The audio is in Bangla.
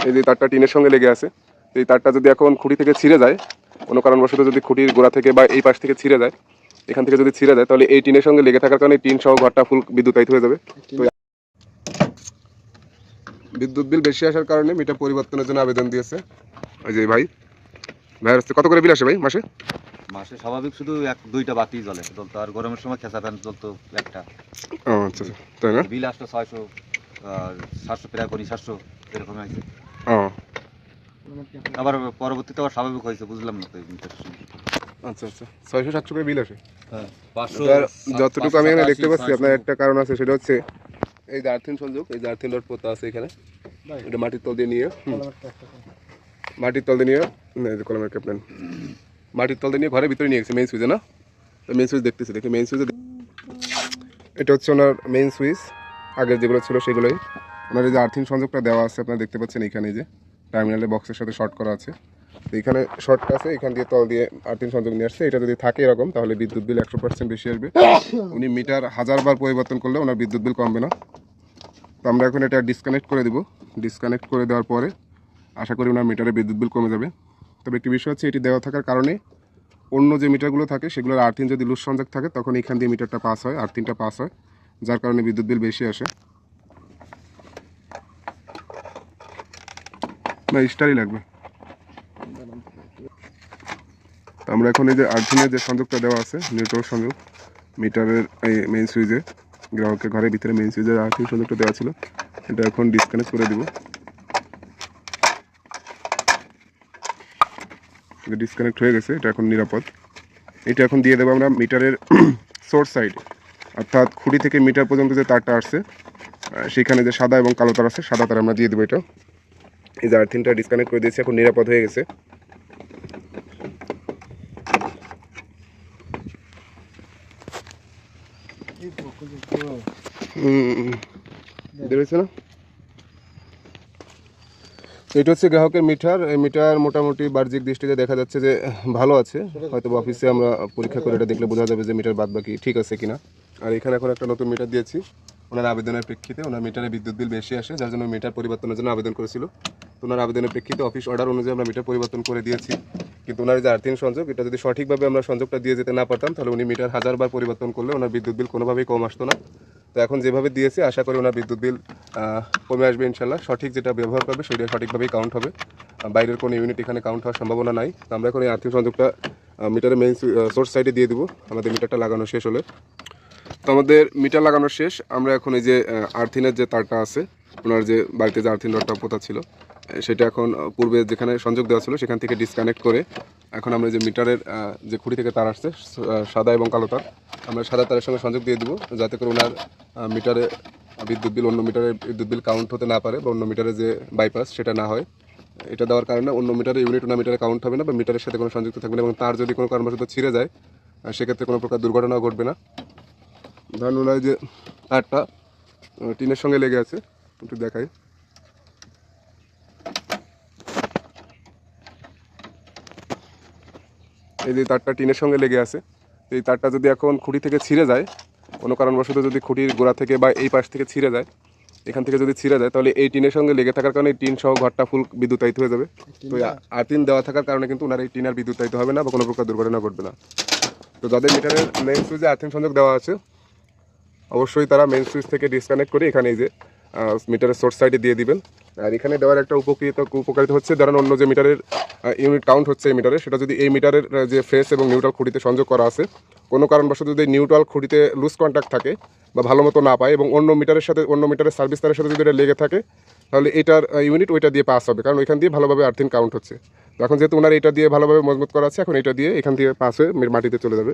এই যে তারটা টিনের সঙ্গে লেগে আছে, এই তারটা যদি এখন খুঁটি থেকে ছিঁড়ে যায়, কোনো কারণবশত যদি খুঁটির গোড়া থেকে বা এই পাশ থেকে ছিঁড়ে যায়, এখান থেকে যদি ছিঁড়ে যায়, তাহলে এই টিনের সঙ্গে লেগে থাকার কারণে টিন সহ ঘরটা ফুল বিদ্যুতায়িত হয়ে যাবে। তো বিদ্যুৎ বিল বেশি আসার কারণে মিটার পরিবর্তনের জন্য আবেদন দিয়েছে। ওই যে ভাই হচ্ছে কত করে বিল আসে ভাই মাসে? মাসে স্বাভাবিক শুধু 1-2টা বাতি জ্বলে, জ্বলতো, আর গরমের সময় খেঁচা ফ্যান জ্বলতো একটা। ও আচ্ছা, তাই না? বিল আসতো 600, 700, প্রায় 700 এরকম আছে। ও আবার পরবর্তীতে আবার স্বাভাবিক হয়েছে, বুঝলাম না তো এই মিটারের সময়। আচ্ছা, 600-700 করে বিল আসে। হ্যাঁ, 500, যতটুকু আমি এখানে দেখতে পাচ্ছি আপনার একটা কারণ আছে, সেটা হচ্ছে এই যে আর্থিং সংযোগ, এই যে আর্থিং রড পোতা আছে এখানে, এটা মাটির তল দিয়ে নিয়ে মাটির তল দিয়ে নিয়ে কলমের ক্যাপ্টেন মাটির তল দিয়ে নিয়ে ঘরের ভিতরে নিয়ে গেছে মেইন সুইচে। না, মেইন সুইচ দেখতেছি, দেখি মেইন সুইচে, এটা হচ্ছে ওনার মেইন সুইচ। আগের যেগুলো ছিল সেগুলোই ওনার এই যে আর্থিং সংযোগটা দেওয়া আছে আপনারা দেখতে পাচ্ছেন, এখানে যে টার্মিনালের বক্সের সাথে শর্ট করা আছে, তো এখানে শর্টটা আছে, এখান দিয়ে তল দিয়ে আর্থিং সংযোগ নিয়ে আসছে। এটা যদি থাকে এরকম, তাহলে বিদ্যুৎ বিল 100% বেশি আসবে। উনি মিটার 1000 বার পরিবর্তন করলে ওনার বিদ্যুৎ বিল কমবে না। তো আমরা এখন এটা ডিসকানেক্ট করে দেবো। ডিসকানেক্ট করে দেওয়ার পরে আশা করি ওনার মিটারে বিদ্যুৎ বিল কমে যাবে। তবে একটি বিষয় হচ্ছে, এটি দেওয়া থাকার কারণে অন্য যে মিটারগুলো থাকে সেগুলোর আর্থিং যদি লুজ সংযোগ থাকে, তখন এখান দিয়ে মিটারটা পাস হয়, আর্থিংটা পাস হয়, যার কারণে বিদ্যুৎ বিল বেশি আসে। না, স্টারই লাগবে। আমরা এখন এই যে আর্থিংয়ের যে সংযোগটা দেওয়া আছে, নিউট্রাল সংযোগ, মিটারের এই মেইন সুইচে, গ্রাহকের ঘরের ভিতরে মেইন সুইচের আর্থিং সংযোগটা দেওয়া ছিল, এটা এখন ডিসকানেক্ট করে দেব। ডিসকানেক্ট হয়ে গেছে, এটা এখন নিরাপদ। এটা এখন দিয়ে দেবো আমরা মিটারের সোর্স সাইডে, অর্থাৎ খুঁটি থেকে মিটার পর্যন্ত যে তারটা আসছে, সেখানে যে সাদা এবং কালো তার আছে, সাদা তার আমরা দিয়ে দেবো। এটা এই যে আর্থিংটা ডিসকানেক্ট করে দিয়েছি, এখন নিরাপদ হয়ে গেছে। বেরোচ্ছে না? এটা হচ্ছে গ্রাহকের মিটার। এই মিটার মোটামুটি বাহ্যিক দৃষ্টিতে দেখা যাচ্ছে যে ভালো আছে, হয়তো অফিসে আমরা পরীক্ষা করে এটা দেখলে বোঝা যাবে যে মিটার বাদ বাকি ঠিক আছে কিনা। আর এখানে এখন একটা নতুন মিটার দিয়েছি ওনার আবেদনের প্রেক্ষিতে। ওনার মিটারে বিদ্যুৎ বিল বেশি আসে, যার জন্য মিটার পরিবর্তনের জন্য আবেদন করেছিল। তো ওনার আবেদনের প্রেক্ষিতে অফিস অর্ডার অনুযায়ী আমরা মিটার পরিবর্তন করে দিয়েছি। কিন্তু ওনার যে আর্থিং সংযোগ, এটা যদি সঠিকভাবে আমরা সংযোগটা দিয়ে যেতে না পারতাম, তাহলে উনি মিটার 1000 বার পরিবর্তন করলে ওনার বিদ্যুৎ বিল কোনোভাবেই কম আসতো না। তো এখন যেভাবে দিয়েছি, আশা করি ওনার বিদ্যুৎ বিল কমে আসবে ইনশাল্লাহ। সঠিক যেটা ব্যবহার করবে সেটা সঠিকভাবেই কাউন্ট হবে, বাইরের কোনো ইউনিট এখানে কাউন্ট হওয়ার সম্ভাবনা নাই। তো আমরা এখন এই আর্থিং সংযোগটা মিটারের মেইন সোর্স সাইডে দিয়ে দেবো, আমাদের মিটারটা লাগানো শেষ হলে। তো আমাদের মিটার লাগানো শেষ। আমরা এখন এই যে আর্থিনের যে তারটা আছে, ওনার যে বাড়িতে যে আর্থিন রডটা পোতা ছিল, সেটা এখন পূর্বে যেখানে সংযোগ দেওয়া ছিল সেখান থেকে ডিসকানেক্ট করে এখন আমরা যে মিটারের যে খুঁটি থেকে তার আসছে, সাদা এবং কালো তার, আমরা সাদা তারের সঙ্গে সংযোগ দিয়ে দেবো, যাতে করে ওনার মিটারে বিদ্যুৎ বিল অন্য মিটারে বিদ্যুৎ বিল কাউন্ট হতে না পারে, বা অন্য মিটারে যে বাইপাস সেটা না হয়। এটা দেওয়ার কারণে অন্য মিটারে ইউনিট ওনার মিটারে কাউন্ট হবে না, বা মিটারের সাথে কোনো সংযুক্ত থাকবে না, এবং তার যদি কোনো কারণবশত ছিঁড়ে যায়, সেক্ষেত্রে কোনো প্রকার দুর্ঘটনাও ঘটবে না। ধরুন ওনার যে তারটা টিনের সঙ্গে লেগে আছে, একটু দেখাই। এই যে তারটা টিনের সঙ্গে লেগে আছে, এই তারটা যদি এখন খুঁটি থেকে ছিঁড়ে যায়, কোনো কারণবশত যদি খুঁটির গোড়া থেকে বা এই পাশ থেকে ছিঁড়ে যায়, এখান থেকে যদি ছিঁড়ে যায়, তাহলে এই টিনের সঙ্গে লেগে থাকার কারণে টিন সহ ঘরটা ফুল বিদ্যুতায়িত হয়ে যাবে। তো আর্থিং দেওয়া থাকার কারণে কিন্তু ওনার এই টিন আর বিদ্যুতায়িত হবে না, বা কোনো প্রকার দুর্ঘটনা ঘটবে না। তো যাদের মিটারের মেইন সুইচে আর্থিং সংযোগ দেওয়া আছে, অবশ্যই তারা মেইন সুইচ থেকে ডিসকানেক্ট করে এখানে এই যে মিটারের সোর্স সাইডে দিয়ে দিবেন। আর এখানে দেওয়ার একটা উপকারিতা হচ্ছে, ধরেন অন্য যে মিটারের ইউনিট কাউন্ট হচ্ছে এই মিটারে, সেটা যদি এই মিটারের যে ফেস এবং নিউট্রাল খুঁটিতে সংযোগ করা আছে, কোনো কারণবশত যদি নিউট্রাল খুঁটিতে লুজ কন্ট্যাক্ট থাকে বা ভালো মতো না পায়, এবং অন্য মিটারের সাথে অন্য মিটারের সার্ভিস তারের সাথে যদি এটা লেগে থাকে, তাহলে এটার ইউনিট ওইটা দিয়ে পাস হবে, কারণ ওইখান দিয়ে ভালোভাবে আর্থিং কাউন্ট হচ্ছে। এখন যেহেতু ওনার এটা দিয়ে ভালোভাবে মজবুত করা আছে, এখন এটা দিয়ে এখান দিয়ে পাস হয়ে মাটিতে চলে যাবে।